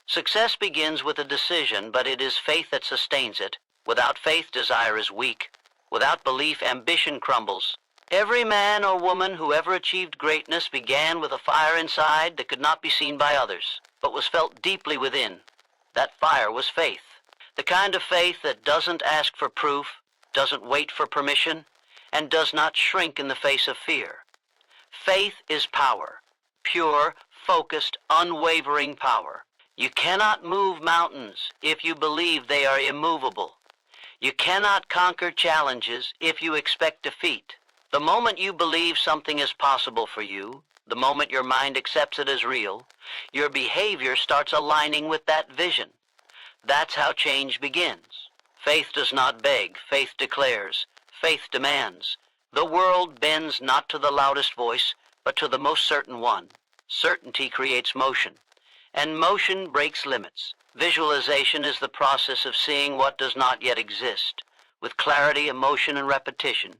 Success begins with a decision, but it is faith that sustains it. Without faith, desire is weak. Without belief, ambition crumbles. Every man or woman who ever achieved greatness began with a fire inside that could not be seen by others, but was felt deeply within. That fire was faith. The kind of faith that doesn't ask for proof, doesn't wait for permission, and does not shrink in the face of fear. Faith is power, pure, focused, unwavering power. You cannot move mountains if you believe they are immovable. You cannot conquer challenges if you expect defeat. The moment you believe something is possible for you, the moment your mind accepts it as real, your behavior starts aligning with that vision. That's how change begins. Faith does not beg, faith declares, faith demands. The world bends not to the loudest voice, but to the most certain one. Certainty creates motion, and motion breaks limits. Visualization is the process of seeing what does not yet exist, with clarity, emotion, and repetition.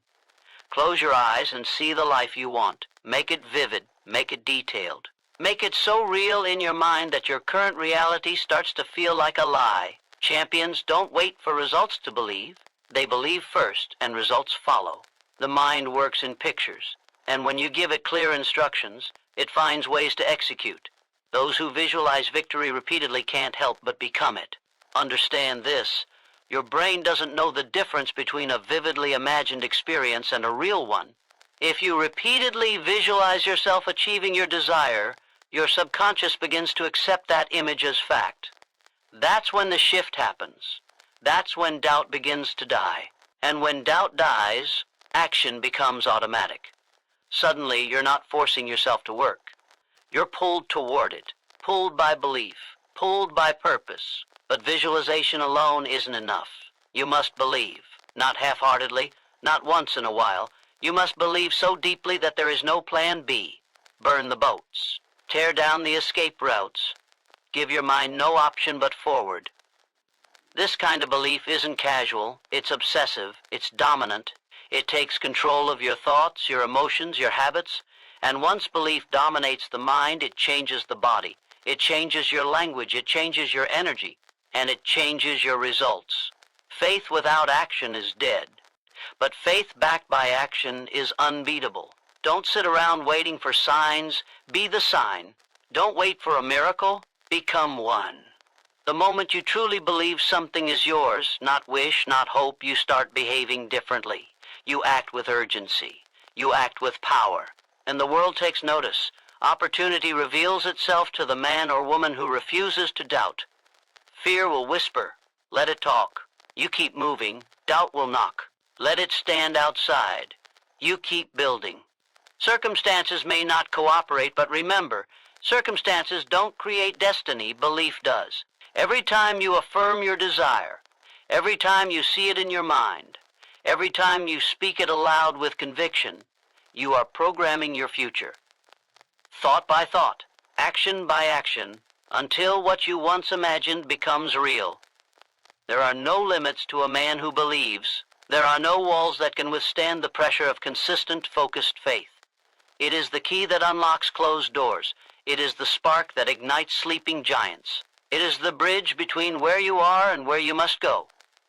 Close your eyes and see the life you want. Make it vivid, make it detailed. Make it so real in your mind that your current reality starts to feel like a lie. Champions don't wait for results to believe. They believe first, and results follow. The mind works in pictures, and when you give it clear instructions, it finds ways to execute. Those who visualize victory repeatedly can't help but become it. Understand this. Your brain doesn't know the difference between a vividly imagined experience and a real one. If you repeatedly visualize yourself achieving your desire, your subconscious begins to accept that image as fact. That's when the shift happens. That's when doubt begins to die. And when doubt dies, action becomes automatic. Suddenly, you're not forcing yourself to work. You're pulled toward it, pulled by belief, pulled by purpose. But visualization alone isn't enough. You must believe, not half-heartedly, not once in a while. You must believe so deeply that there is no plan B. Burn the boats. Tear down the escape routes. Give your mind no option but forward. This kind of belief isn't casual, it's obsessive, it's dominant. It takes control of your thoughts, your emotions, your habits, and once belief dominates the mind, it changes the body. It changes your language, it changes your energy, and it changes your results. Faith without action is dead, but faith backed by action is unbeatable. Don't sit around waiting for signs, be the sign. Don't wait for a miracle, become one. The moment you truly believe something is yours, not wish, not hope, you start behaving differently. You act with urgency. You act with power. And the world takes notice. Opportunity reveals itself to the man or woman who refuses to doubt. Fear will whisper. Let it talk. You keep moving. Doubt will knock. Let it stand outside. You keep building. Circumstances may not cooperate, but remember, circumstances don't create destiny, belief does. Every time you affirm your desire, every time you see it in your mind, every time you speak it aloud with conviction, you are programming your future. Thought by thought, action by action, until what you once imagined becomes real. There are no limits to a man who believes. There are no walls that can withstand the pressure of consistent, focused faith. It is the key that unlocks closed doors. It is the spark that ignites sleeping giants. It is the bridge between where you are and where you must go.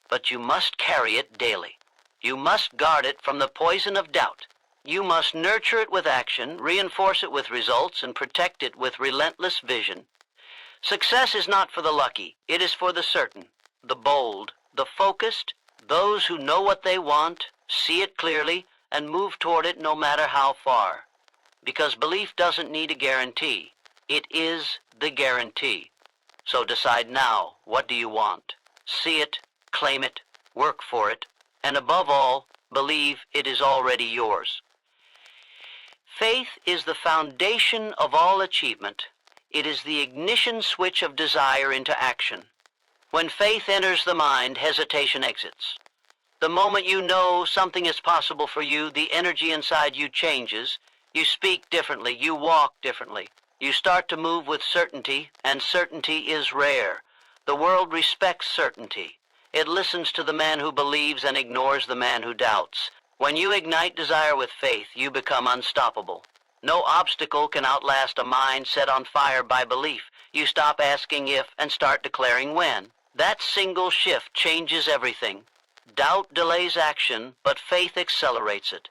But you must carry it daily. You must guard it from the poison of doubt. You must nurture it with action, reinforce it with results, and protect it with relentless vision. Success is not for the lucky. It is for the certain, the bold, the focused, those who know what they want, see it clearly, and move toward it no matter how far. Because belief doesn't need a guarantee. It is the guarantee. So decide now, what do you want? See it, claim it, work for it, and above all, believe it is already yours. Faith is the foundation of all achievement. It is the ignition switch of desire into action. When faith enters the mind, hesitation exits. The moment you know something is possible for you, the energy inside you changes. You speak differently, you walk differently. You start to move with certainty, and certainty is rare. The world respects certainty. It listens to the man who believes and ignores the man who doubts. When you ignite desire with faith, you become unstoppable. No obstacle can outlast a mind set on fire by belief. You stop asking if and start declaring when. That single shift changes everything. Doubt delays action, but faith accelerates it.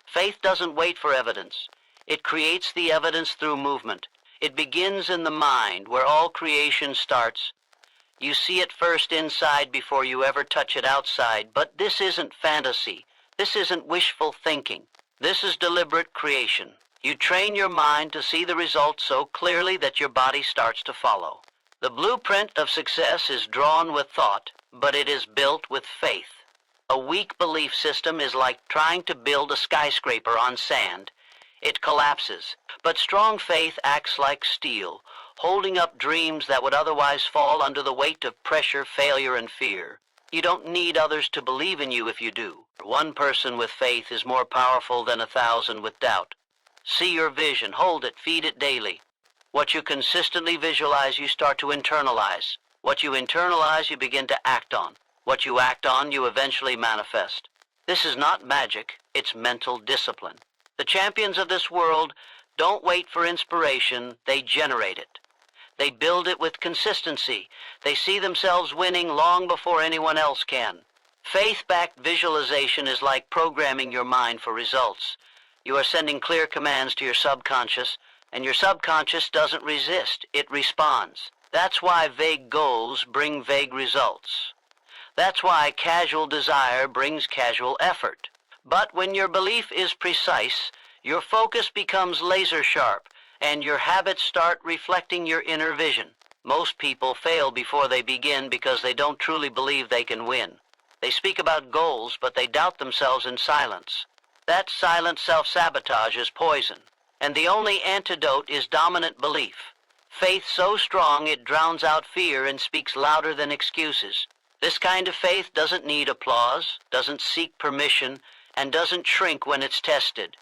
Faith doesn't wait for evidence. It creates the evidence through movement. It begins in the mind, where all creation starts. You see it first inside before you ever touch it outside, but this isn't fantasy. This isn't wishful thinking. This is deliberate creation. You train your mind to see the results so clearly that your body starts to follow. The blueprint of success is drawn with thought, but it is built with faith. A weak belief system is like trying to build a skyscraper on sand. It collapses, but strong faith acts like steel, holding up dreams that would otherwise fall under the weight of pressure, failure, and fear. You don't need others to believe in you if you do. One person with faith is more powerful than 1,000 with doubt. See your vision, hold it, feed it daily. What you consistently visualize, you start to internalize. What you internalize, you begin to act on. What you act on, you eventually manifest. This is not magic, it's mental discipline. The champions of this world don't wait for inspiration, they generate it. They build it with consistency. They see themselves winning long before anyone else can. Faith-backed visualization is like programming your mind for results. You are sending clear commands to your subconscious, and your subconscious doesn't resist, it responds. That's why vague goals bring vague results. That's why casual desire brings casual effort. But when your belief is precise, your focus becomes laser sharp, and your habits start reflecting your inner vision. Most people fail before they begin because they don't truly believe they can win. They speak about goals, but they doubt themselves in silence. That silent self-sabotage is poison, and the only antidote is dominant belief. Faith so strong it drowns out fear and speaks louder than excuses. This kind of faith doesn't need applause, doesn't seek permission, and doesn't shrink when it's tested.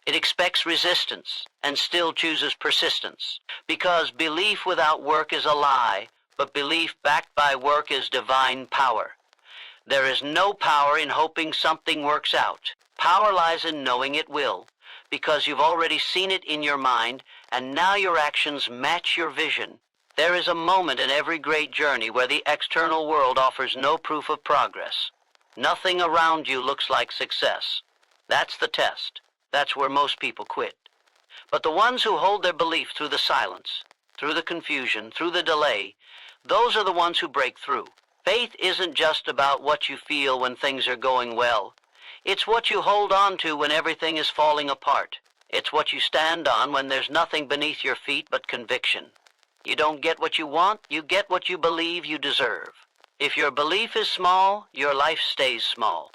It expects resistance and still chooses persistence, because belief without work is a lie, but belief backed by work is divine power. There is no power in hoping something works out. Power lies in knowing it will, because you've already seen it in your mind, and now your actions match your vision. There is a moment in every great journey where the external world offers no proof of progress. Nothing around you looks like success. That's the test. That's where most people quit. But the ones who hold their belief through the silence, through the confusion, through the delay, those are the ones who break through. Faith isn't just about what you feel when things are going well. It's what you hold on to when everything is falling apart. It's what you stand on when there's nothing beneath your feet but conviction. You don't get what you want, you get what you believe you deserve. If your belief is small, your life stays small.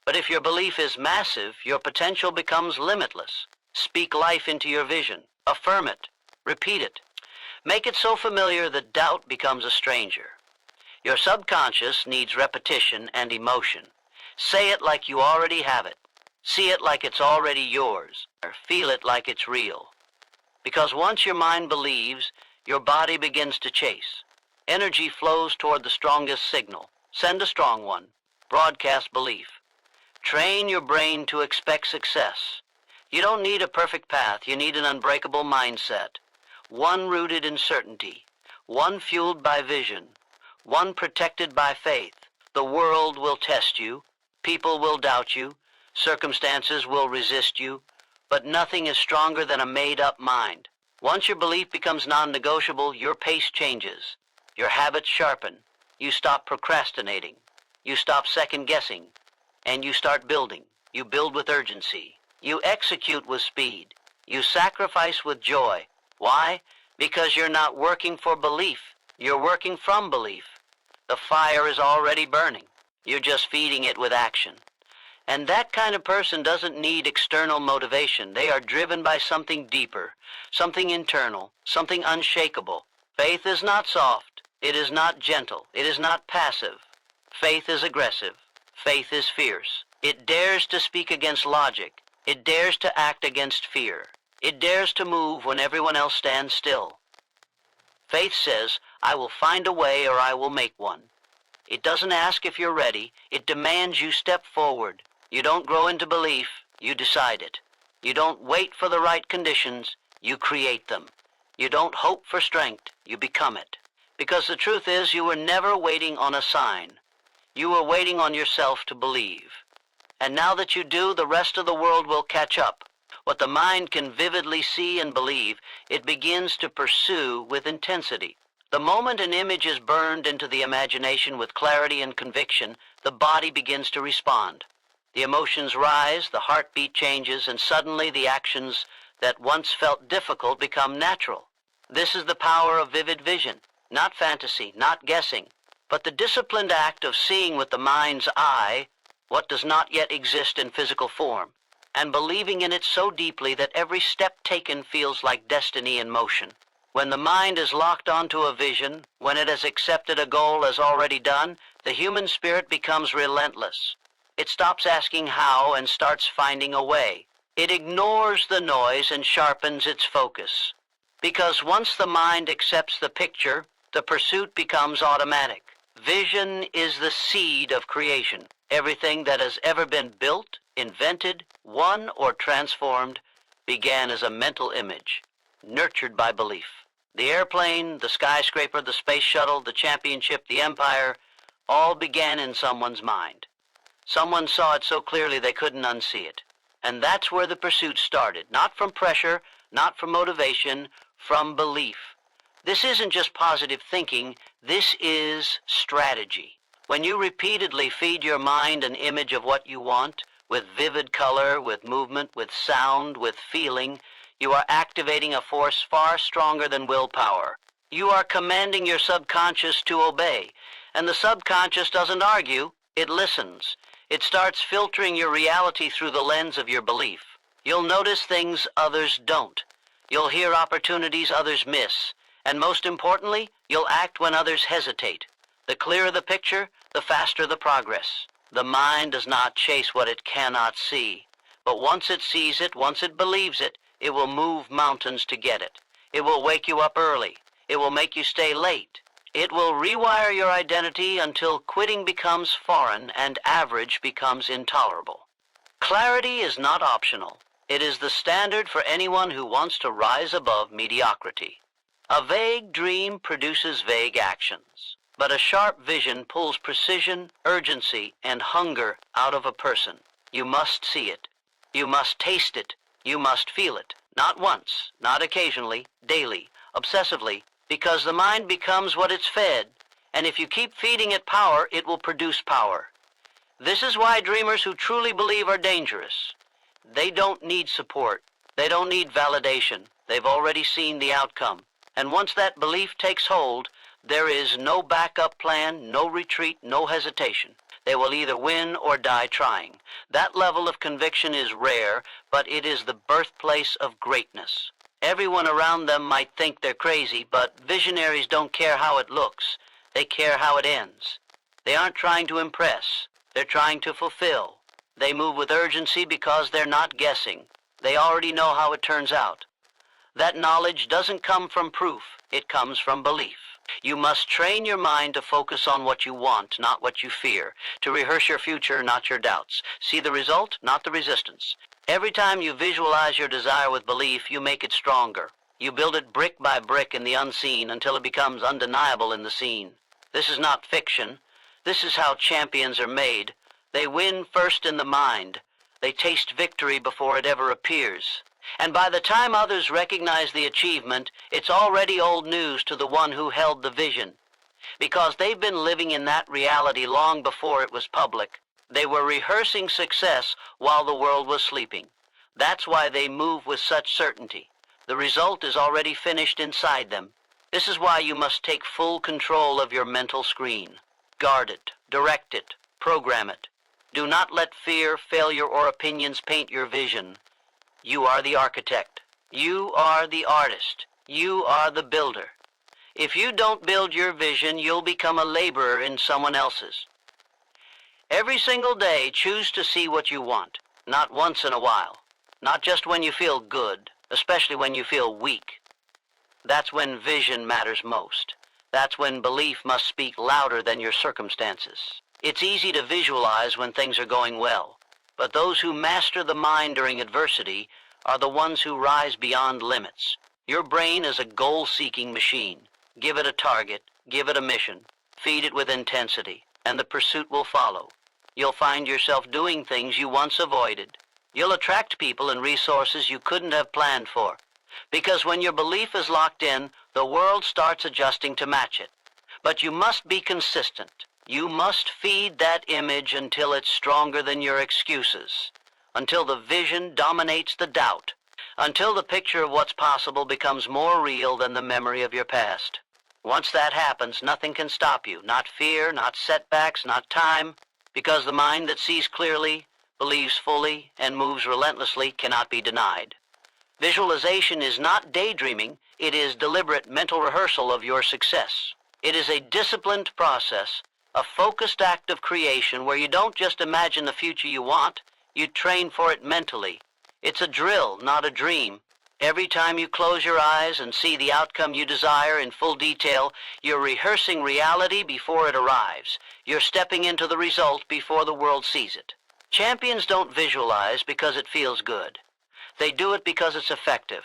But if your belief is massive, your potential becomes limitless. Speak life into your vision. Affirm it. Repeat it. Make it so familiar that doubt becomes a stranger. Your subconscious needs repetition and emotion. Say it like you already have it. See it like it's already yours. Or feel it like it's real. Because once your mind believes, your body begins to chase. Energy flows toward the strongest signal. Send a strong one. Broadcast belief. Train your brain to expect success. You don't need a perfect path, you need an unbreakable mindset. One rooted in certainty, one fueled by vision, one protected by faith. The world will test you, people will doubt you, circumstances will resist you, but nothing is stronger than a made-up mind. Once your belief becomes non-negotiable, your pace changes. Your habits sharpen. You stop procrastinating. You stop second-guessing. And you start building. You build with urgency. You execute with speed. You sacrifice with joy. Why? Because you're not working for belief. You're working from belief. The fire is already burning. You're just feeding it with action. And that kind of person doesn't need external motivation. They are driven by something deeper, something internal, something unshakable. Faith is not soft. It is not gentle. It is not passive. Faith is aggressive. Faith is fierce. It dares to speak against logic. It dares to act against fear. It dares to move when everyone else stands still. Faith says, I will find a way or I will make one. It doesn't ask if you're ready. It demands you step forward. You don't grow into belief. You decide it. You don't wait for the right conditions. You create them. You don't hope for strength, you become it. Because the truth is, you were never waiting on a sign. You were waiting on yourself to believe. And now that you do, the rest of the world will catch up. What the mind can vividly see and believe, it begins to pursue with intensity. The moment an image is burned into the imagination with clarity and conviction, the body begins to respond. The emotions rise, the heartbeat changes, and suddenly the actions that once felt difficult become natural. This is the power of vivid vision, not fantasy, not guessing, but the disciplined act of seeing with the mind's eye what does not yet exist in physical form, and believing in it so deeply that every step taken feels like destiny in motion. When the mind is locked onto a vision, when it has accepted a goal as already done, the human spirit becomes relentless. It stops asking how and starts finding a way. It ignores the noise and sharpens its focus. Because once the mind accepts the picture, the pursuit becomes automatic. Vision is the seed of creation. Everything that has ever been built, invented, won, or transformed began as a mental image, nurtured by belief. The airplane, the skyscraper, the space shuttle, the championship, the empire, all began in someone's mind. Someone saw it so clearly they couldn't unsee it. And that's where the pursuit started, not from pressure, not from motivation, from belief. This isn't just positive thinking, this is strategy. When you repeatedly feed your mind an image of what you want, with vivid color, with movement, with sound, with feeling, you are activating a force far stronger than willpower. You are commanding your subconscious to obey, and the subconscious doesn't argue, it listens. It starts filtering your reality through the lens of your belief. You'll notice things others don't. You'll hear opportunities others miss. And most importantly, you'll act when others hesitate. The clearer the picture, the faster the progress. The mind does not chase what it cannot see. But once it sees it, once it believes it, it will move mountains to get it. It will wake you up early. It will make you stay late. It will rewire your identity until quitting becomes foreign and average becomes intolerable. Clarity is not optional. It is the standard for anyone who wants to rise above mediocrity. A vague dream produces vague actions, but a sharp vision pulls precision, urgency, and hunger out of a person. You must see it. You must taste it. You must feel it. Not once, not occasionally, daily, obsessively, because the mind becomes what it's fed, and if you keep feeding it power, it will produce power. This is why dreamers who truly believe are dangerous. They don't need support. They don't need validation. They've already seen the outcome. And once that belief takes hold, there is no backup plan, no retreat, no hesitation. They will either win or die trying. That level of conviction is rare, but it is the birthplace of greatness. Everyone around them might think they're crazy, but visionaries don't care how it looks. They care how it ends. They aren't trying to impress. They're trying to fulfill. They move with urgency because they're not guessing. They already know how it turns out. That knowledge doesn't come from proof. It comes from belief. You must train your mind to focus on what you want, not what you fear. To rehearse your future, not your doubts. See the result, not the resistance. Every time you visualize your desire with belief, you make it stronger. You build it brick by brick in the unseen until it becomes undeniable in the seen. This is not fiction. This is how champions are made. They win first in the mind. They taste victory before it ever appears. And by the time others recognize the achievement, it's already old news to the one who held the vision. Because they've been living in that reality long before it was public. They were rehearsing success while the world was sleeping. That's why they move with such certainty. The result is already finished inside them. This is why you must take full control of your mental screen. Guard it, direct it, program it. Do not let fear, failure, or opinions paint your vision. You are the architect. You are the artist. You are the builder. If you don't build your vision, you'll become a laborer in someone else's. Every single day, choose to see what you want, not once in a while, not just when you feel good, especially when you feel weak. That's when vision matters most. That's when belief must speak louder than your circumstances. It's easy to visualize when things are going well. But those who master the mind during adversity are the ones who rise beyond limits. Your brain is a goal-seeking machine. Give it a target, give it a mission, feed it with intensity, and the pursuit will follow. You'll find yourself doing things you once avoided. You'll attract people and resources you couldn't have planned for. Because when your belief is locked in, the world starts adjusting to match it. But you must be consistent. You must feed that image until it's stronger than your excuses, until the vision dominates the doubt, until the picture of what's possible becomes more real than the memory of your past. Once that happens, nothing can stop you, not fear, not setbacks, not time, because the mind that sees clearly, believes fully, and moves relentlessly cannot be denied. Visualization is not daydreaming, it is deliberate mental rehearsal of your success. It is a disciplined process, a focused act of creation where you don't just imagine the future you want, you train for it mentally. It's a drill, not a dream. Every time you close your eyes and see the outcome you desire in full detail, you're rehearsing reality before it arrives. You're stepping into the result before the world sees it. Champions don't visualize because it feels good. They do it because it's effective,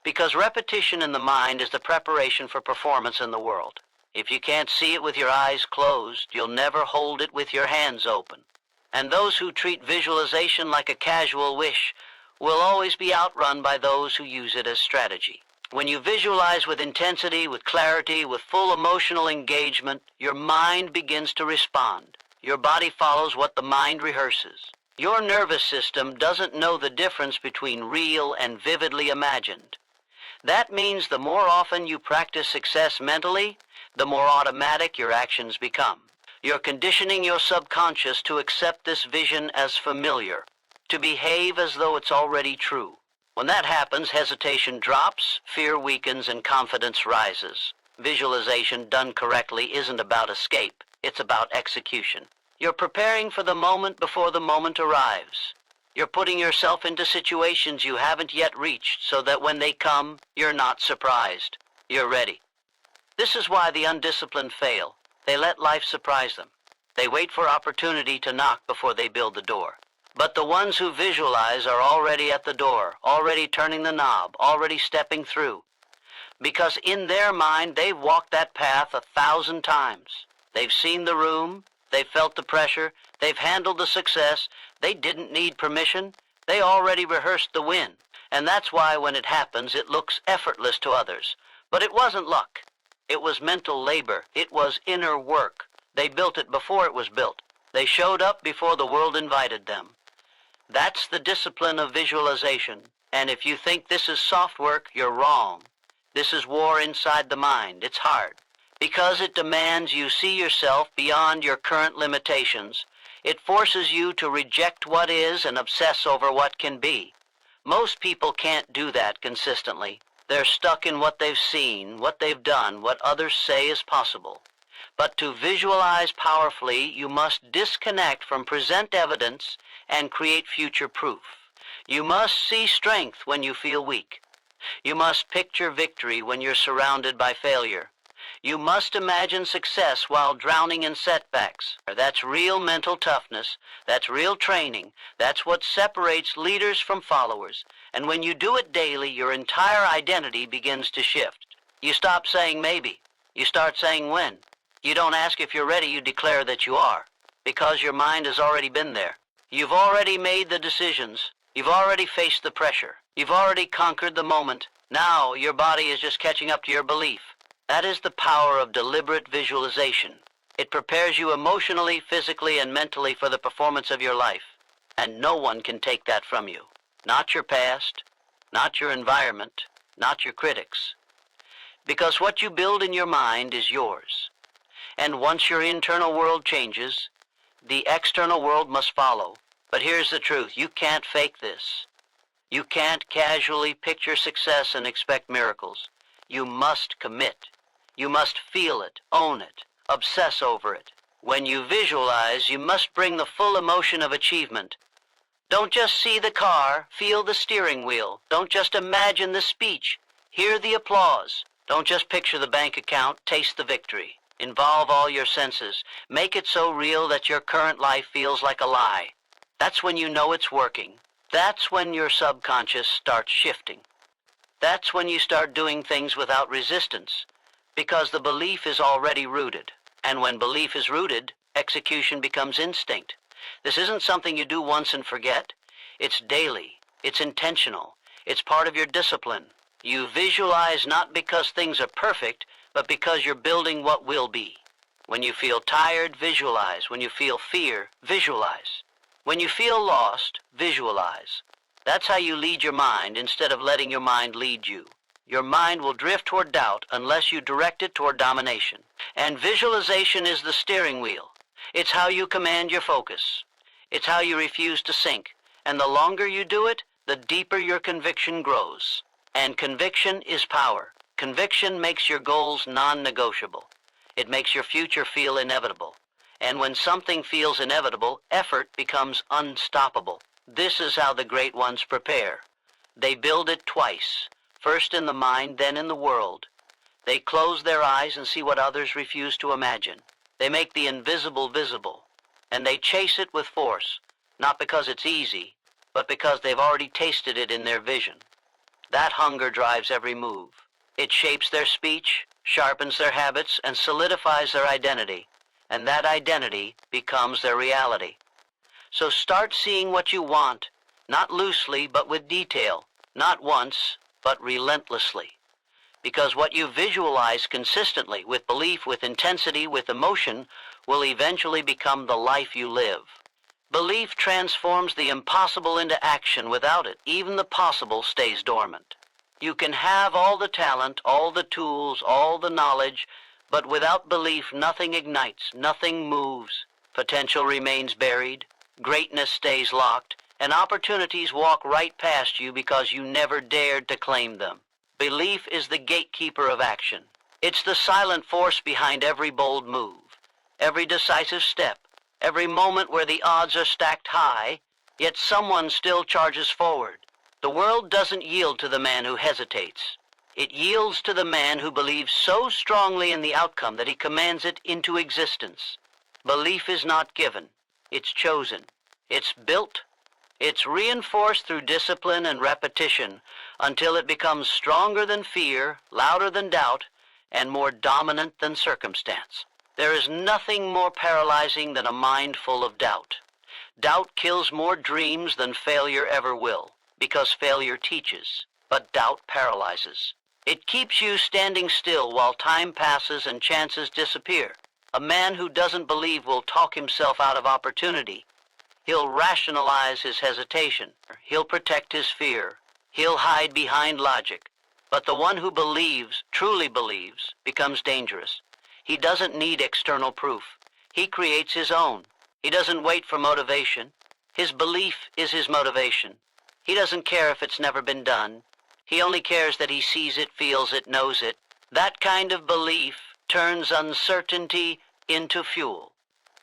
because repetition in the mind is the preparation for performance in the world. If you can't see it with your eyes closed, you'll never hold it with your hands open. And those who treat visualization like a casual wish will always be outrun by those who use it as strategy. When you visualize with intensity, with clarity, with full emotional engagement, your mind begins to respond. Your body follows what the mind rehearses. Your nervous system doesn't know the difference between real and vividly imagined. That means the more often you practice success mentally, the more automatic your actions become. You're conditioning your subconscious to accept this vision as familiar, to behave as though it's already true. When that happens, hesitation drops, fear weakens, and confidence rises. Visualization done correctly isn't about escape, it's about execution. You're preparing for the moment before the moment arrives. You're putting yourself into situations you haven't yet reached so that when they come, you're not surprised. You're ready. This is why the undisciplined fail. They let life surprise them. They wait for opportunity to knock before they build the door. But the ones who visualize are already at the door, already turning the knob, already stepping through. Because in their mind, they've walked that path 1,000 times. They've seen the room, they've felt the pressure, they've handled the success, they didn't need permission, they already rehearsed the win. And that's why when it happens, it looks effortless to others. But it wasn't luck. It was mental labor. It was inner work. They built it before it was built. They showed up before the world invited them. That's the discipline of visualization. And if you think this is soft work, you're wrong. This is war inside the mind. It's hard. Because it demands you see yourself beyond your current limitations. It forces you to reject what is and obsess over what can be. Most people can't do that consistently. They're stuck in what they've seen, what they've done, what others say is possible. But to visualize powerfully, you must disconnect from present evidence and create future proof. You must see strength when you feel weak. You must picture victory when you're surrounded by failure. You must imagine success while drowning in setbacks. That's real mental toughness. That's real training. That's what separates leaders from followers. And when you do it daily, your entire identity begins to shift. You stop saying maybe. You start saying when. You don't ask if you're ready, you declare that you are. Because your mind has already been there. You've already made the decisions. You've already faced the pressure. You've already conquered the moment. Now your body is just catching up to your belief. That is the power of deliberate visualization. It prepares you emotionally, physically, and mentally for the performance of your life. And no one can take that from you. Not your past, not your environment, not your critics. Because what you build in your mind is yours. And once your internal world changes, the external world must follow. But here's the truth, you can't fake this. You can't casually picture success and expect miracles. You must commit. You must feel it, own it, obsess over it. When you visualize, you must bring the full emotion of achievement. Don't just see the car, feel the steering wheel. Don't just imagine the speech, hear the applause. Don't just picture the bank account, taste the victory. Involve all your senses. Make it so real that your current life feels like a lie. That's when you know it's working. That's when your subconscious starts shifting. That's when you start doing things without resistance, because the belief is already rooted. And when belief is rooted, execution becomes instinct. This isn't something you do once and forget. It's daily. It's intentional. It's part of your discipline. You visualize not because things are perfect, but because you're building what will be. When you feel tired, visualize. When you feel fear, visualize. When you feel lost, visualize. That's how you lead your mind instead of letting your mind lead you. Your mind will drift toward doubt unless you direct it toward domination. And visualization is the steering wheel. It's how you command your focus. It's how you refuse to sink. And the longer you do it, the deeper your conviction grows. And conviction is power. Conviction makes your goals non-negotiable. It makes your future feel inevitable. And when something feels inevitable, effort becomes unstoppable. This is how the great ones prepare. They build it twice, first in the mind, then in the world. They close their eyes and see what others refuse to imagine. They make the invisible visible, and they chase it with force, not because it's easy, but because they've already tasted it in their vision. That hunger drives every move. It shapes their speech, sharpens their habits, and solidifies their identity. And that identity becomes their reality. So start seeing what you want, not loosely, but with detail, not once, but relentlessly. Because what you visualize consistently, with belief, with intensity, with emotion, will eventually become the life you live. Belief transforms the impossible into action. Without it, even the possible stays dormant. You can have all the talent, all the tools, all the knowledge, but without belief, nothing ignites, nothing moves. Potential remains buried, greatness stays locked, and opportunities walk right past you because you never dared to claim them. Belief is the gatekeeper of action. It's the silent force behind every bold move, every decisive step, every moment where the odds are stacked high, yet someone still charges forward. The world doesn't yield to the man who hesitates. It yields to the man who believes so strongly in the outcome that he commands it into existence. Belief is not given. It's chosen. It's built. It's reinforced through discipline and repetition until it becomes stronger than fear, louder than doubt, and more dominant than circumstance. There is nothing more paralyzing than a mind full of doubt. Doubt kills more dreams than failure ever will, because failure teaches, but doubt paralyzes. It keeps you standing still while time passes and chances disappear. A man who doesn't believe will talk himself out of opportunity. He'll rationalize his hesitation. He'll protect his fear. He'll hide behind logic. But the one who believes, truly believes, becomes dangerous. He doesn't need external proof. He creates his own. He doesn't wait for motivation. His belief is his motivation. He doesn't care if it's never been done. He only cares that he sees it, feels it, knows it. That kind of belief turns uncertainty into fuel.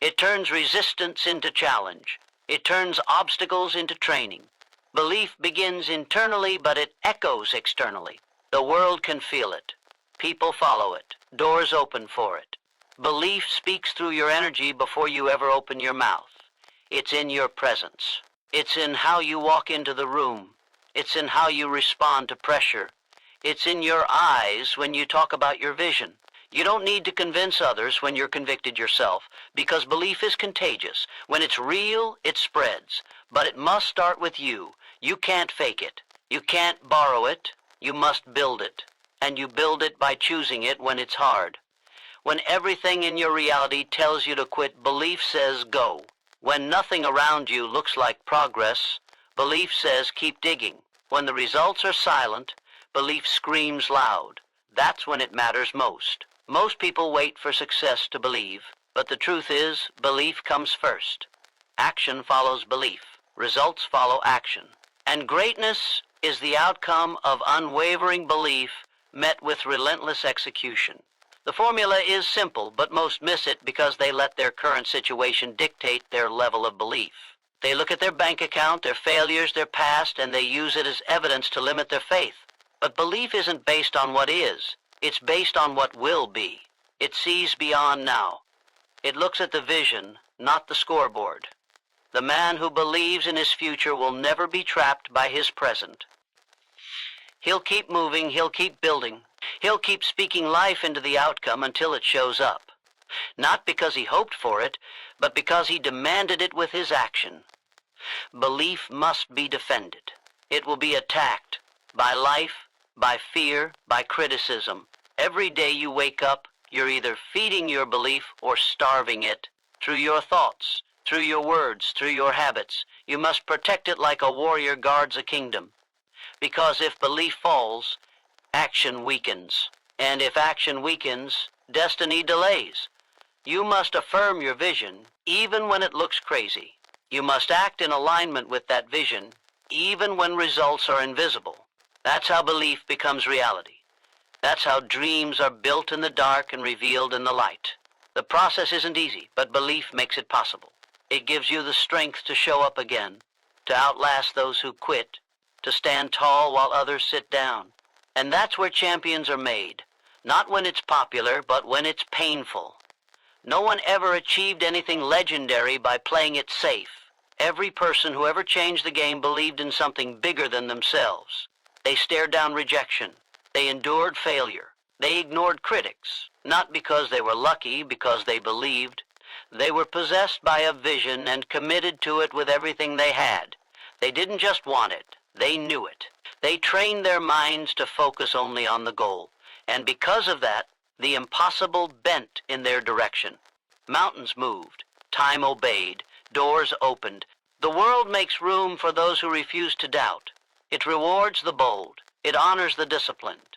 It turns resistance into challenge. It turns obstacles into training. Belief begins internally, but it echoes externally. The world can feel it. People follow it. Doors open for it. Belief speaks through your energy before you ever open your mouth. It's in your presence. It's in how you walk into the room. It's in how you respond to pressure. It's in your eyes when you talk about your vision. You don't need to convince others when you're convicted yourself, because belief is contagious. When it's real, it spreads. But it must start with you. You can't fake it. You can't borrow it. You must build it. And you build it by choosing it when it's hard. When everything in your reality tells you to quit, belief says go. When nothing around you looks like progress, belief says keep digging. When the results are silent, belief screams loud. That's when it matters most. Most people wait for success to believe, but the truth is, belief comes first. Action follows belief. Results follow action. And greatness is the outcome of unwavering belief met with relentless execution. The formula is simple, but most miss it because they let their current situation dictate their level of belief. They look at their bank account, their failures, their past, and they use it as evidence to limit their faith. But belief isn't based on what is. It's based on what will be. It sees beyond now. It looks at the vision, not the scoreboard. The man who believes in his future will never be trapped by his present. He'll keep moving, he'll keep building. He'll keep speaking life into the outcome until it shows up. Not because he hoped for it, but because he demanded it with his action. Belief must be defended. It will be attacked by life, by fear, by criticism. Every day you wake up, you're either feeding your belief or starving it. Through your thoughts, through your words, through your habits. You must protect it like a warrior guards a kingdom. Because if belief falls, action weakens. And if action weakens, destiny delays. You must affirm your vision, even when it looks crazy. You must act in alignment with that vision, even when results are invisible. That's how belief becomes reality. That's how dreams are built in the dark and revealed in the light. The process isn't easy, but belief makes it possible. It gives you the strength to show up again, to outlast those who quit, to stand tall while others sit down. And that's where champions are made, not when it's popular, but when it's painful. No one ever achieved anything legendary by playing it safe. Every person who ever changed the game believed in something bigger than themselves. They stared down rejection. They endured failure. They ignored critics, not because they were lucky, because they believed. They were possessed by a vision and committed to it with everything they had. They didn't just want it, they knew it. They trained their minds to focus only on the goal. And because of that, the impossible bent in their direction. Mountains moved, time obeyed, doors opened. The world makes room for those who refuse to doubt. It rewards the bold. It honors the disciplined.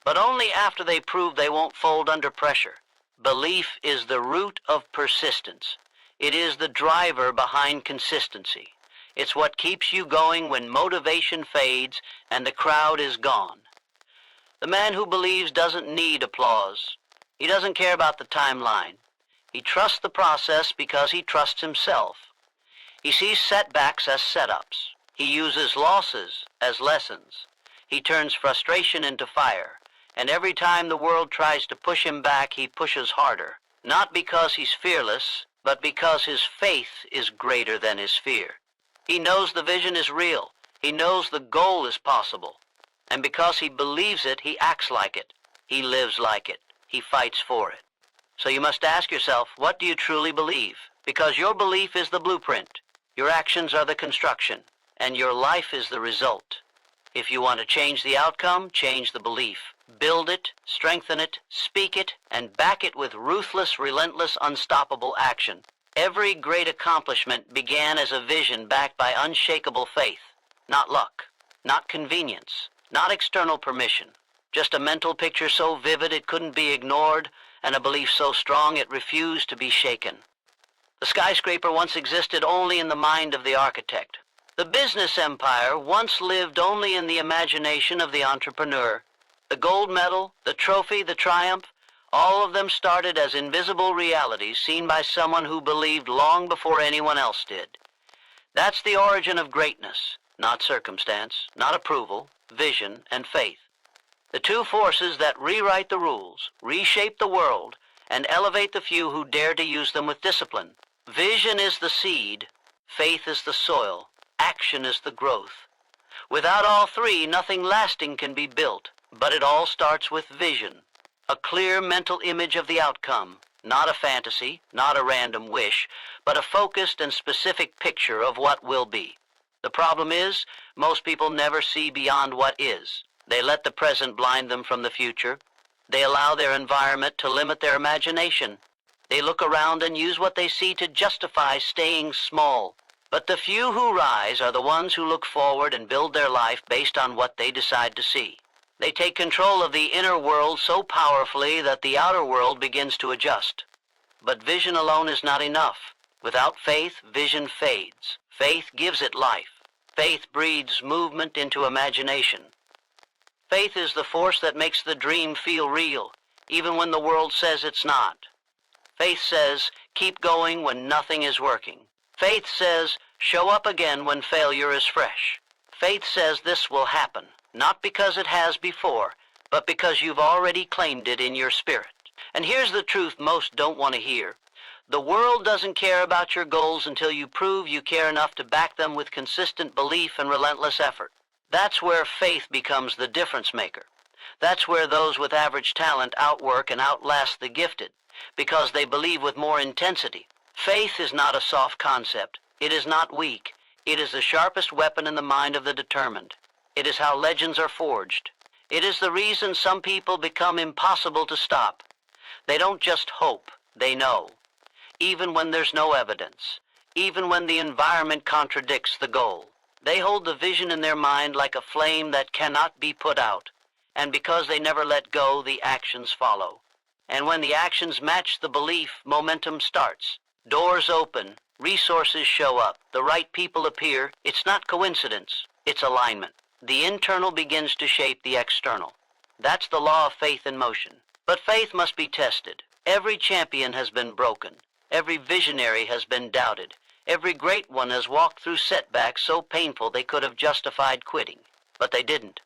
But only after they prove they won't fold under pressure. Belief is the root of persistence. It is the driver behind consistency. It's what keeps you going when motivation fades and the crowd is gone. The man who believes doesn't need applause. He doesn't care about the timeline. He trusts the process because he trusts himself. He sees setbacks as setups. He uses losses as lessons. He turns frustration into fire. And every time the world tries to push him back, he pushes harder. Not because he's fearless, but because his faith is greater than his fear. He knows the vision is real. He knows the goal is possible. And because he believes it, he acts like it. He lives like it. He fights for it. So you must ask yourself, what do you truly believe? Because your belief is the blueprint. Your actions are the construction. And your life is the result. If you want to change the outcome, change the belief. Build it, strengthen it, speak it, and back it with ruthless, relentless, unstoppable action. Every great accomplishment began as a vision backed by unshakable faith. Not luck, not convenience, not external permission. Just a mental picture so vivid it couldn't be ignored, and a belief so strong it refused to be shaken. The skyscraper once existed only in the mind of the architect. The business empire once lived only in the imagination of the entrepreneur. The gold medal, the trophy, the triumph, all of them started as invisible realities seen by someone who believed long before anyone else did. That's the origin of greatness, not circumstance, not approval, vision, and faith. The two forces that rewrite the rules, reshape the world, and elevate the few who dare to use them with discipline. Vision is the seed, faith is the soil, action is the growth. Without all three, nothing lasting can be built. But it all starts with vision, a clear mental image of the outcome, not a fantasy, not a random wish, but a focused and specific picture of what will be. The problem is, most people never see beyond what is. They let the present blind them from the future. They allow their environment to limit their imagination. They look around and use what they see to justify staying small. But the few who rise are the ones who look forward and build their life based on what they decide to see. They take control of the inner world so powerfully that the outer world begins to adjust. But vision alone is not enough. Without faith, vision fades. Faith gives it life. Faith breeds movement into imagination. Faith is the force that makes the dream feel real, even when the world says it's not. Faith says, keep going when nothing is working. Faith says, show up again when failure is fresh. Faith says this will happen. Not because it has before, but because you've already claimed it in your spirit. And here's the truth most don't want to hear. The world doesn't care about your goals until you prove you care enough to back them with consistent belief and relentless effort. That's where faith becomes the difference maker. That's where those with average talent outwork and outlast the gifted, because they believe with more intensity. Faith is not a soft concept. It is not weak. It is the sharpest weapon in the mind of the determined. It is how legends are forged. It is the reason some people become impossible to stop. They don't just hope, they know. Even when there's no evidence, even when the environment contradicts the goal. They hold the vision in their mind like a flame that cannot be put out. And because they never let go, the actions follow. And when the actions match the belief, momentum starts. Doors open, resources show up, the right people appear. It's not coincidence, it's alignment. The internal begins to shape the external. That's the law of faith in motion. But faith must be tested. Every champion has been broken. Every visionary has been doubted. Every great one has walked through setbacks so painful they could have justified quitting. But they didn't.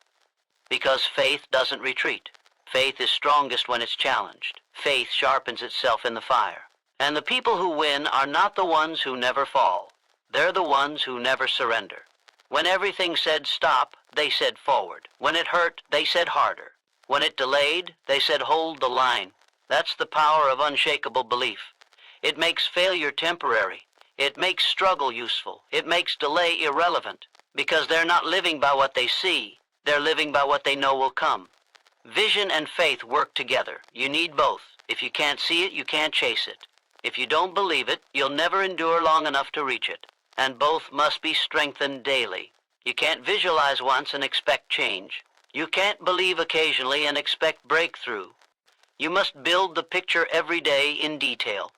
Because faith doesn't retreat. Faith is strongest when it's challenged. Faith sharpens itself in the fire. And the people who win are not the ones who never fall. They're the ones who never surrender. When everything said stop, they said forward. When it hurt, they said harder. When it delayed, they said hold the line. That's the power of unshakable belief. It makes failure temporary. It makes struggle useful. It makes delay irrelevant. Because they're not living by what they see. They're living by what they know will come. Vision and faith work together. You need both. If you can't see it, you can't chase it. If you don't believe it, you'll never endure long enough to reach it. And both must be strengthened daily. You can't visualize once and expect change. You can't believe occasionally and expect breakthrough. You must build the picture every day in detail.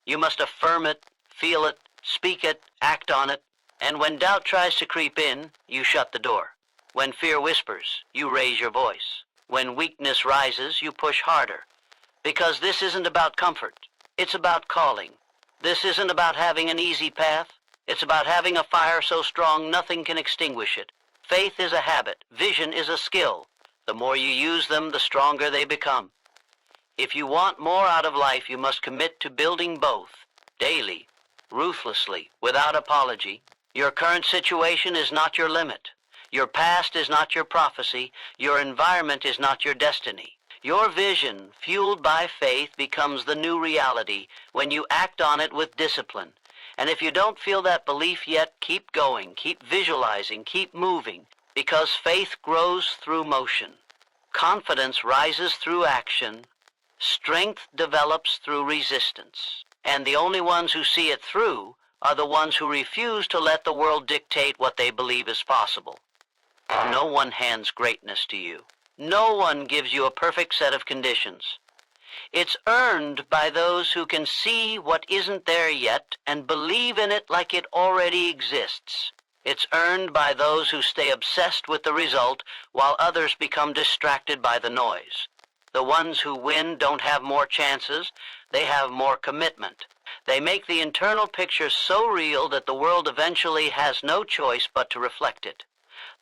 You must affirm it, feel it, speak it, act on it. And when doubt tries to creep in, you shut the door. When fear whispers, you raise your voice. When weakness rises, you push harder. Because this isn't about comfort. It's about calling. This isn't about having an easy path. It's about having a fire so strong nothing can extinguish it. Faith is a habit. Vision is a skill. The more you use them, the stronger they become. If you want more out of life, you must commit to building both, daily, ruthlessly, without apology. Your current situation is not your limit. Your past is not your prophecy. Your environment is not your destiny. Your vision, fueled by faith, becomes the new reality when you act on it with discipline. And if you don't feel that belief yet, keep going, keep visualizing, keep moving, because faith grows through motion. Confidence rises through action. Strength develops through resistance. And the only ones who see it through are the ones who refuse to let the world dictate what they believe is possible. No one hands greatness to you. No one gives you a perfect set of conditions. It's earned by those who can see what isn't there yet and believe in it like it already exists. It's earned by those who stay obsessed with the result while others become distracted by the noise. The ones who win don't have more chances, they have more commitment. They make the internal picture so real that the world eventually has no choice but to reflect it.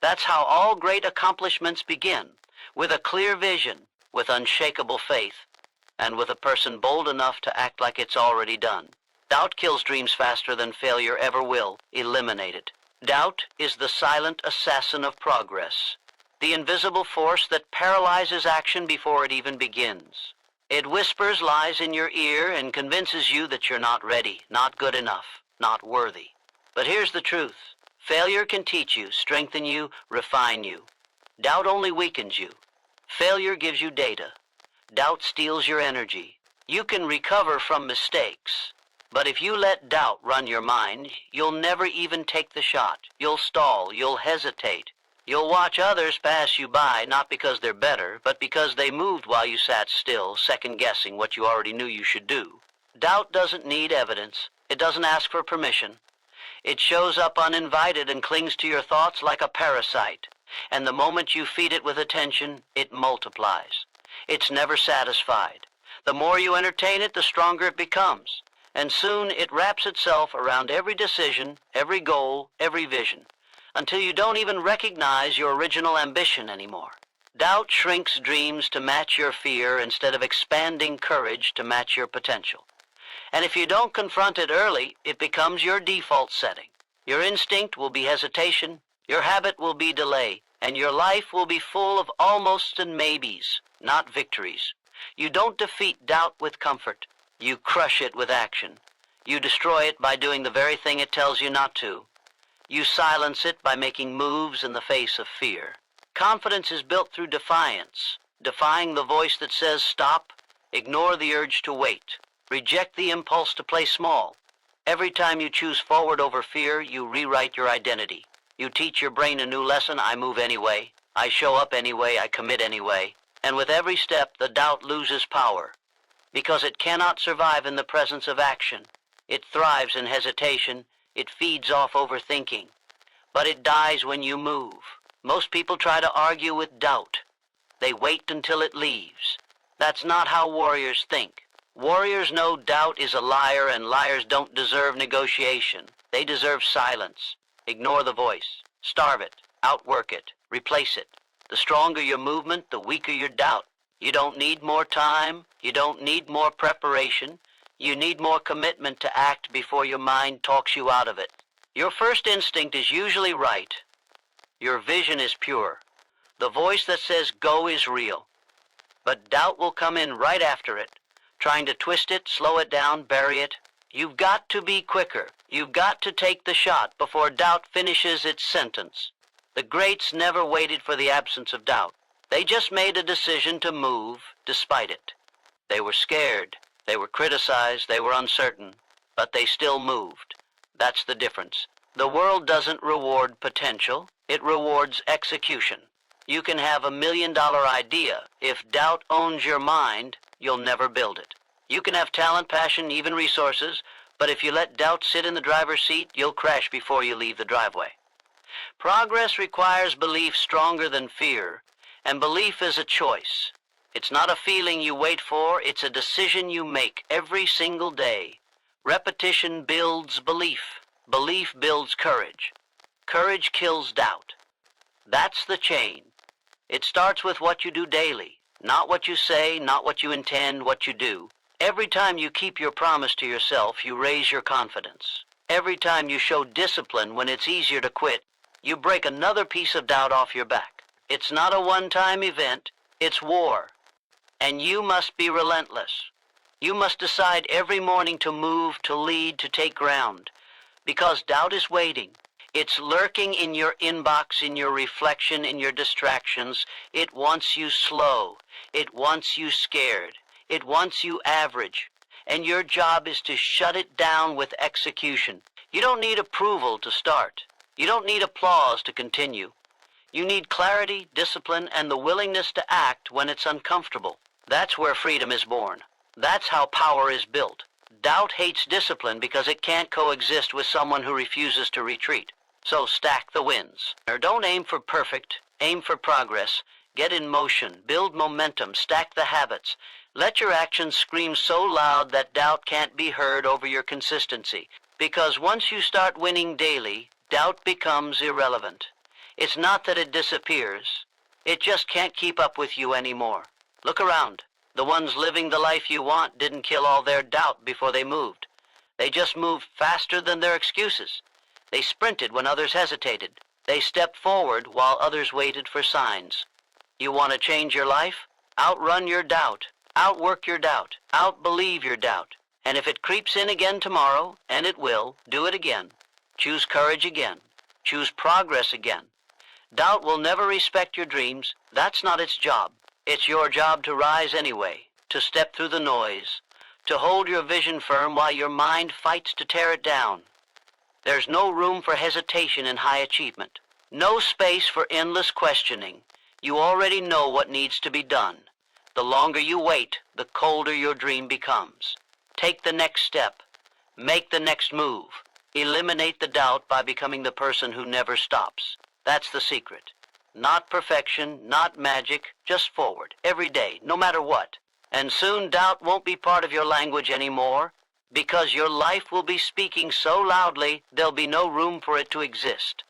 That's how all great accomplishments begin, with a clear vision, with unshakable faith, and with a person bold enough to act like it's already done. Doubt kills dreams faster than failure ever will. Eliminate it. Doubt is the silent assassin of progress, the invisible force that paralyzes action before it even begins. It whispers lies in your ear and convinces you that you're not ready, not good enough, not worthy. But here's the truth. Failure can teach you, strengthen you, refine you. Doubt only weakens you. Failure gives you data. Doubt steals your energy. You can recover from mistakes. But if you let doubt run your mind, you'll never even take the shot. You'll stall. You'll hesitate. You'll watch others pass you by, not because they're better, but because they moved while you sat still, second-guessing what you already knew you should do. Doubt doesn't need evidence. It doesn't ask for permission. It shows up uninvited and clings to your thoughts like a parasite. And the moment you feed it with attention, it multiplies. It's never satisfied. The more you entertain it, the stronger it becomes. And soon it wraps itself around every decision, every goal, every vision, until you don't even recognize your original ambition anymore. Doubt shrinks dreams to match your fear instead of expanding courage to match your potential. And if you don't confront it early, it becomes your default setting. Your instinct will be hesitation. Your habit will be delay. And your life will be full of almosts and maybes, not victories. You don't defeat doubt with comfort. You crush it with action. You destroy it by doing the very thing it tells you not to. You silence it by making moves in the face of fear. Confidence is built through defiance, defying the voice that says stop, ignore the urge to wait, reject the impulse to play small. Every time you choose forward over fear, you rewrite your identity. You teach your brain a new lesson: I move anyway, I show up anyway, I commit anyway. And with every step, the doubt loses power, because it cannot survive in the presence of action. It thrives in hesitation. It feeds off overthinking. But it dies when you move. Most people try to argue with doubt. They wait until it leaves. That's not how warriors think. Warriors know doubt is a liar, and liars don't deserve negotiation. They deserve silence. Ignore the voice. Starve it. Outwork it. Replace it. The stronger your movement, the weaker your doubt. You don't need more time. You don't need more preparation. You need more commitment to act before your mind talks you out of it. Your first instinct is usually right. Your vision is pure. The voice that says go is real. But doubt will come in right after it, trying to twist it, slow it down, bury it. You've got to be quicker. You've got to take the shot before doubt finishes its sentence. The greats never waited for the absence of doubt. They just made a decision to move despite it. They were scared. They were criticized. They were uncertain. But they still moved. That's the difference. The world doesn't reward potential. It rewards execution. You can have $1 million idea. If doubt owns your mind, you'll never build it. You can have talent, passion, even resources, but if you let doubt sit in the driver's seat, you'll crash before you leave the driveway. Progress requires belief stronger than fear, and belief is a choice. It's not a feeling you wait for, it's a decision you make every single day. Repetition builds belief. Belief builds courage. Courage kills doubt. That's the chain. It starts with what you do daily, not what you say, not what you intend, what you do. Every time you keep your promise to yourself, you raise your confidence. Every time you show discipline when it's easier to quit, you break another piece of doubt off your back. It's not a one-time event, it's war. And you must be relentless. You must decide every morning to move, to lead, to take ground. Because doubt is waiting. It's lurking in your inbox, in your reflection, in your distractions. It wants you slow. It wants you scared. It wants you average. And your job is to shut it down with execution. You don't need approval to start. You don't need applause to continue. You need clarity, discipline, and the willingness to act when it's uncomfortable. That's where freedom is born. That's how power is built. Doubt hates discipline because it can't coexist with someone who refuses to retreat. So stack the wins. Or don't aim for perfect, aim for progress. Get in motion, build momentum, stack the habits. Let your actions scream so loud that doubt can't be heard over your consistency. Because once you start winning daily, doubt becomes irrelevant. It's not that it disappears. It just can't keep up with you anymore. Look around. The ones living the life you want didn't kill all their doubt before they moved. They just moved faster than their excuses. They sprinted when others hesitated. They stepped forward while others waited for signs. You want to change your life? Outrun your doubt. Outwork your doubt. Outbelieve your doubt. And if it creeps in again tomorrow, and it will, do it again. Choose courage again. Choose progress again. Doubt will never respect your dreams. That's not its job. It's your job to rise anyway, to step through the noise, to hold your vision firm while your mind fights to tear it down. There's no room for hesitation in high achievement. No space for endless questioning. You already know what needs to be done. The longer you wait, the colder your dream becomes. Take the next step. Make the next move. Eliminate the doubt by becoming the person who never stops. That's the secret. Not perfection, not magic, just forward, every day, no matter what. And soon doubt won't be part of your language anymore, because your life will be speaking so loudly, there'll be no room for it to exist.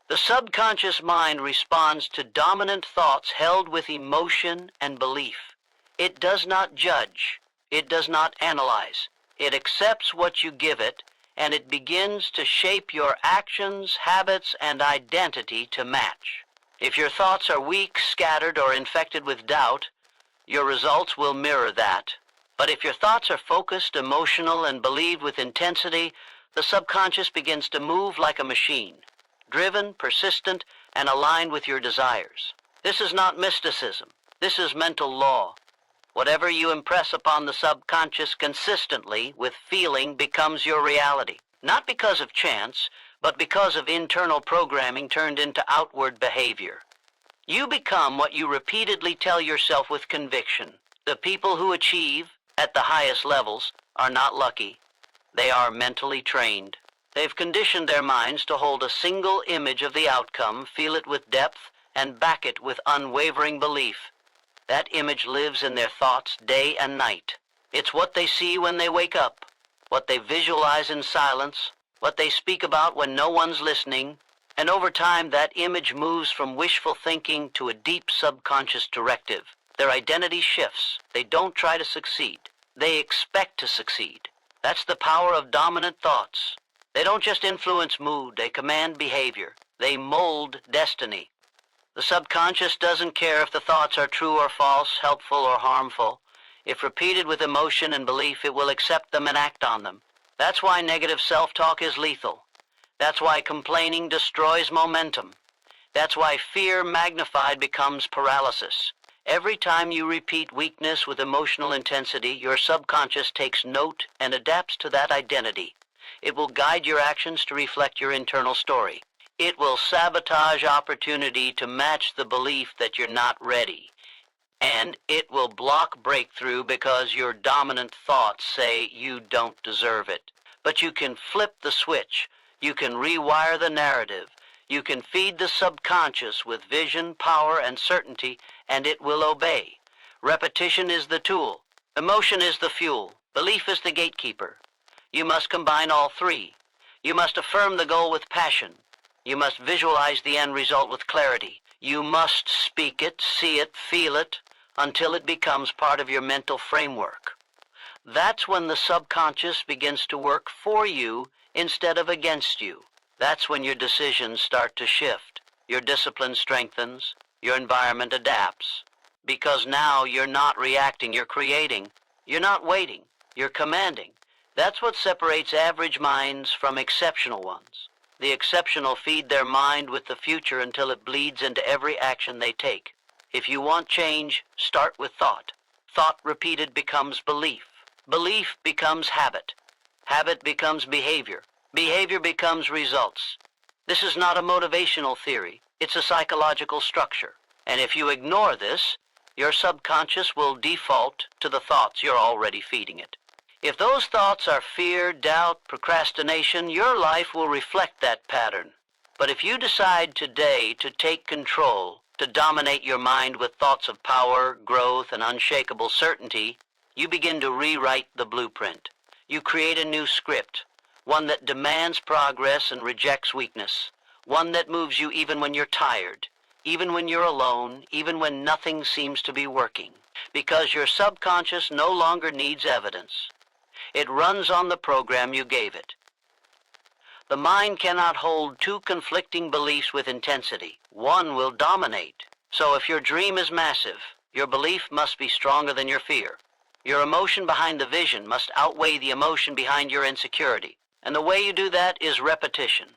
The subconscious mind responds to dominant thoughts held with emotion and belief. It does not judge. It does not analyze. It accepts what you give it, and it begins to shape your actions, habits, and identity to match. If your thoughts are weak, scattered, or infected with doubt, your results will mirror that. But if your thoughts are focused, emotional, and believed with intensity, the subconscious begins to move like a machine, driven, persistent, and aligned with your desires. This is not mysticism. This is mental law. Whatever you impress upon the subconscious consistently with feeling becomes your reality, not because of chance, but because of internal programming turned into outward behavior. You become what you repeatedly tell yourself with conviction. The people who achieve at the highest levels are not lucky. They are mentally trained. They've conditioned their minds to hold a single image of the outcome, feel it with depth, and back it with unwavering belief. That image lives in their thoughts day and night. It's what they see when they wake up, what they visualize in silence, what they speak about when no one's listening, and over time that image moves from wishful thinking to a deep subconscious directive. Their identity shifts. They don't try to succeed. They expect to succeed. That's the power of dominant thoughts. They don't just influence mood, they command behavior. They mold destiny. The subconscious doesn't care if the thoughts are true or false, helpful or harmful. If repeated with emotion and belief, it will accept them and act on them. That's why negative self-talk is lethal. That's why complaining destroys momentum. That's why fear magnified becomes paralysis. Every time you repeat weakness with emotional intensity, your subconscious takes note and adapts to that identity. It will guide your actions to reflect your internal story. It will sabotage opportunity to match the belief that you're not ready. And it will block breakthrough because your dominant thoughts say you don't deserve it. But you can flip the switch. You can rewire the narrative. You can feed the subconscious with vision, power, and certainty, and it will obey. Repetition is the tool. Emotion is the fuel. Belief is the gatekeeper. You must combine all three. You must affirm the goal with passion. You must visualize the end result with clarity. You must speak it, see it, feel it, until it becomes part of your mental framework. That's when the subconscious begins to work for you instead of against you. That's when your decisions start to shift. Your discipline strengthens. Your environment adapts. Because now you're not reacting, you're creating. You're not waiting, you're commanding. That's what separates average minds from exceptional ones. The exceptional feed their mind with the future until it bleeds into every action they take. If you want change, start with thought. Thought repeated becomes belief. Belief becomes habit. Habit becomes behavior. Behavior becomes results. This is not a motivational theory. It's a psychological structure. And if you ignore this, your subconscious will default to the thoughts you're already feeding it. If those thoughts are fear, doubt, procrastination, your life will reflect that pattern. But if you decide today to take control, to dominate your mind with thoughts of power, growth, and unshakable certainty, you begin to rewrite the blueprint. You create a new script, one that demands progress and rejects weakness, one that moves you even when you're tired, even when you're alone, even when nothing seems to be working, because your subconscious no longer needs evidence. It runs on the program you gave it. The mind cannot hold two conflicting beliefs with intensity. One will dominate. So if your dream is massive, your belief must be stronger than your fear. Your emotion behind the vision must outweigh the emotion behind your insecurity. And the way you do that is repetition.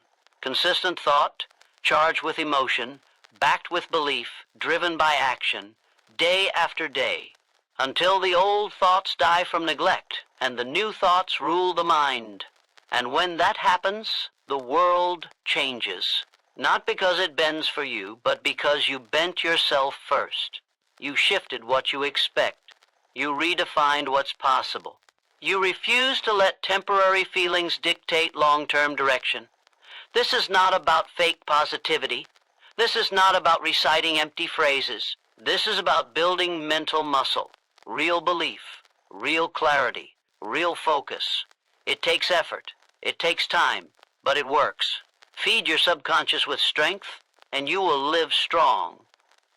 Consistent thought, charged with emotion, backed with belief, driven by action, day after day, until the old thoughts die from neglect and the new thoughts rule the mind. And when that happens, the world changes. Not because it bends for you, but because you bent yourself first. You shifted what you expect. You redefined what's possible. You refuse to let temporary feelings dictate long-term direction. This is not about fake positivity. This is not about reciting empty phrases. This is about building mental muscle, real belief, real clarity, real focus. It takes effort. It takes time, but it works. Feed your subconscious with strength, and you will live strong.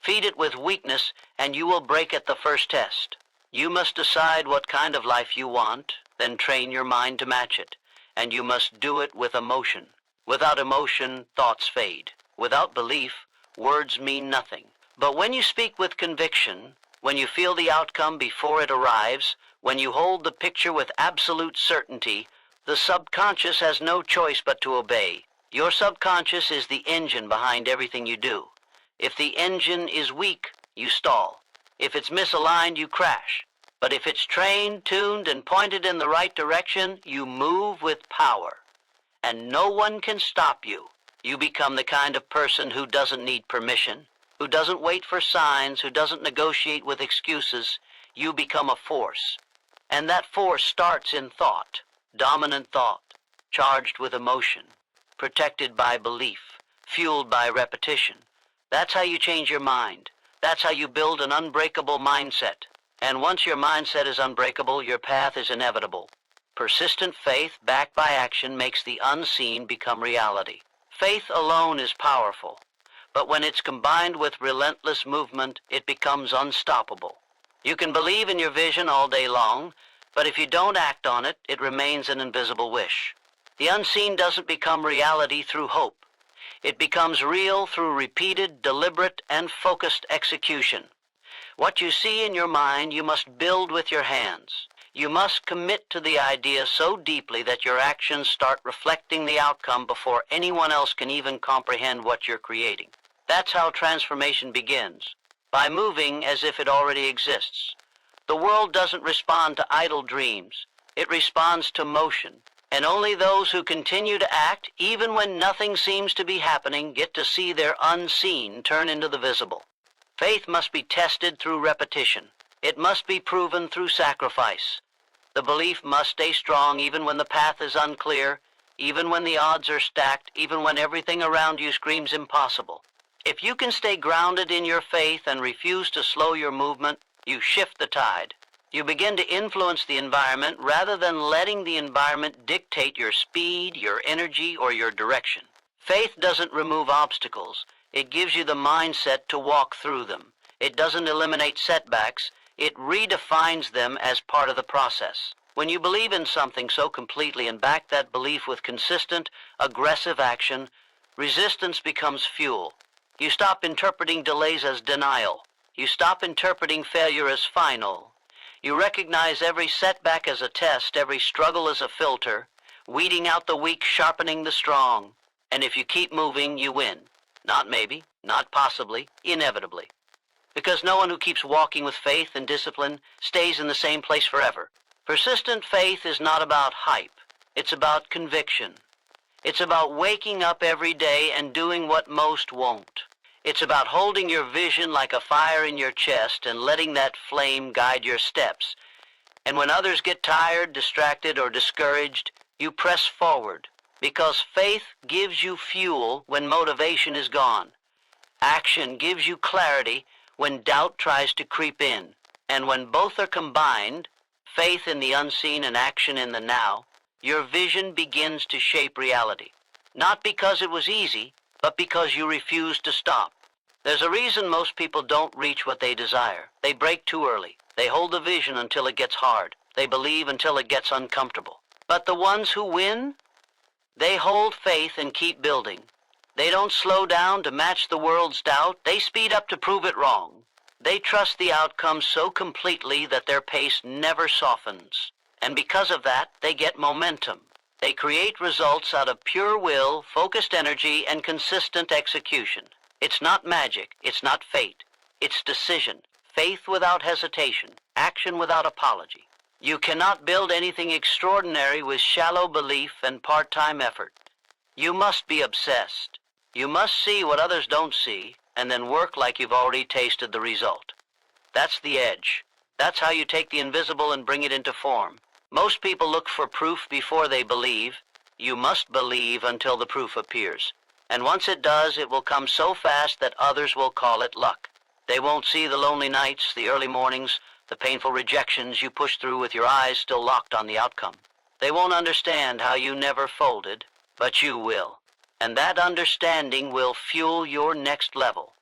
Feed it with weakness, and you will break at the first test. You must decide what kind of life you want, then train your mind to match it. And you must do it with emotion. Without emotion, thoughts fade. Without belief, Words mean nothing. But when you speak with conviction, when you feel the outcome before it arrives, when you hold the picture with absolute certainty, the subconscious has no choice but to obey. Your subconscious is the engine behind everything you do. If the engine is weak, you stall. If it's misaligned, you crash. But if it's trained, tuned, and pointed in the right direction, you move with power. And no one can stop you. You become the kind of person who doesn't need permission, who doesn't wait for signs, who doesn't negotiate with excuses. You become a force. And that force starts in thought, dominant thought, charged with emotion, protected by belief, fueled by repetition. That's how you change your mind. That's how you build an unbreakable mindset. And once your mindset is unbreakable, your path is inevitable. Persistent faith, backed by action, makes the unseen become reality. Faith alone is powerful, but when it's combined with relentless movement, it becomes unstoppable. You can believe in your vision all day long, but if you don't act on it, it remains an invisible wish. The unseen doesn't become reality through hope. It becomes real through repeated, deliberate, and focused execution. What you see in your mind, you must build with your hands. You must commit to the idea so deeply that your actions start reflecting the outcome before anyone else can even comprehend what you're creating. That's how transformation begins, by moving as if it already exists. The world doesn't respond to idle dreams. It responds to motion. And only those who continue to act, even when nothing seems to be happening, get to see their unseen turn into the visible. Faith must be tested through repetition. It must be proven through sacrifice. The belief must stay strong even when the path is unclear, even when the odds are stacked, even when everything around you screams impossible. If you can stay grounded in your faith and refuse to slow your movement, you shift the tide. You begin to influence the environment rather than letting the environment dictate your speed, your energy, or your direction. Faith doesn't remove obstacles. It gives you the mindset to walk through them. It doesn't eliminate setbacks. It redefines them as part of the process. When you believe in something so completely and back that belief with consistent, aggressive action, resistance becomes fuel. You stop interpreting delays as denial. You stop interpreting failure as final. You recognize every setback as a test, every struggle as a filter, weeding out the weak, sharpening the strong. And if you keep moving, you win. Not maybe, not possibly, inevitably. Because no one who keeps walking with faith and discipline stays in the same place forever. Persistent faith is not about hype. It's about conviction. It's about waking up every day and doing what most won't. It's about holding your vision like a fire in your chest and letting that flame guide your steps. And when others get tired, distracted, or discouraged, you press forward. Because faith gives you fuel when motivation is gone. Action gives you clarity when doubt tries to creep in. And when both are combined, faith in the unseen and action in the now, your vision begins to shape reality. Not because it was easy, but because you refuse to stop. There's a reason most people don't reach what they desire. They break too early. They hold the vision until it gets hard. They believe until it gets uncomfortable. But the ones who win, they hold faith and keep building. They don't slow down to match the world's doubt. They speed up to prove it wrong. They trust the outcome so completely that their pace never softens. And because of that, they get momentum. They create results out of pure will, focused energy, and consistent execution. It's not magic. It's not fate. It's decision. Faith without hesitation. Action without apology. You cannot build anything extraordinary with shallow belief and part-time effort. You must be obsessed. You must see what others don't see, and then work like you've already tasted the result. That's the edge. That's how you take the invisible and bring it into form. Most people look for proof before they believe. You must believe until the proof appears. And once it does, it will come so fast that others will call it luck. They won't see the lonely nights, the early mornings, the painful rejections you push through with your eyes still locked on the outcome. They won't understand how you never folded, but you will. And that understanding will fuel your next level.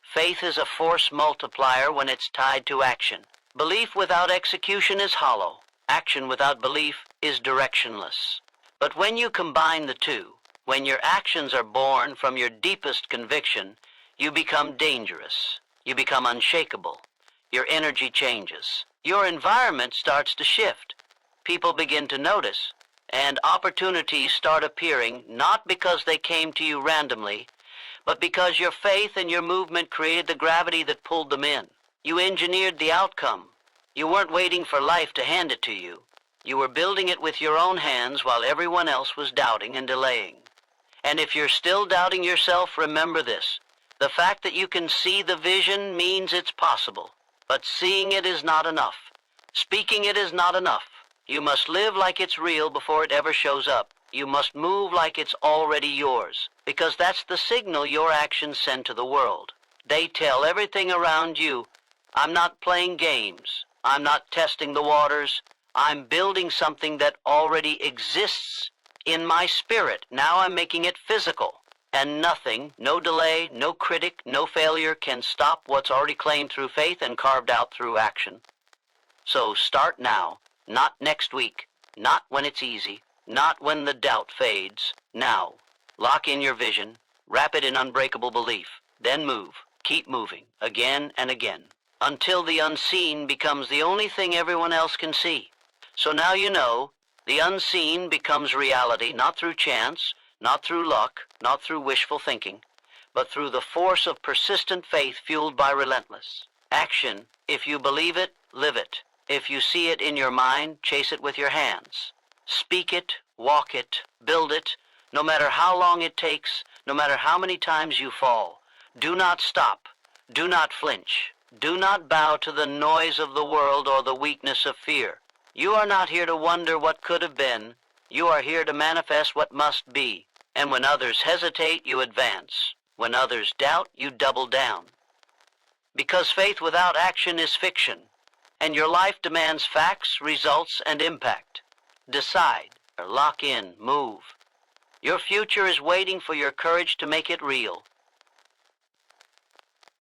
Faith is a force multiplier when it's tied to action. Belief without execution is hollow. Action without belief is directionless. But when you combine the two, when your actions are born from your deepest conviction, You become dangerous. You become unshakable. Your energy changes. Your environment starts to shift. People begin to notice, and opportunities start appearing not because they came to you randomly, but because your faith and your movement created the gravity that pulled them in. You engineered the outcome. You weren't waiting for life to hand it to you. You were building it with your own hands while everyone else was doubting and delaying. And if you're still doubting yourself, remember this. The fact that you can see the vision means it's possible. But seeing it is not enough. Speaking it is not enough. You must live like it's real before it ever shows up. You must move like it's already yours, because that's the signal your actions send to the world. They tell everything around you, I'm not playing games. I'm not testing the waters. I'm building something that already exists in my spirit. Now I'm making it physical. And nothing, no delay, no critic, no failure can stop what's already claimed through faith and carved out through action. So start now, not next week, not when it's easy, not when the doubt fades. Now, lock in your vision, wrap it in unbreakable belief, then move, keep moving, again and again, until the unseen becomes the only thing everyone else can see. So now you know, the unseen becomes reality, not through chance, not through luck, not through wishful thinking, but through the force of persistent faith fueled by relentless action. If you believe it, live it. If you see it in your mind, chase it with your hands. Speak it, walk it, build it, no matter how long it takes, no matter how many times you fall. Do not stop. Do not flinch. Do not bow to the noise of the world or the weakness of fear. You are not here to wonder what could have been. You are here to manifest what must be. And when others hesitate, you advance. When others doubt, you double down. Because faith without action is fiction, and your life demands facts, results, and impact. Decide, or lock in, move. Your future is waiting for your courage to make it real.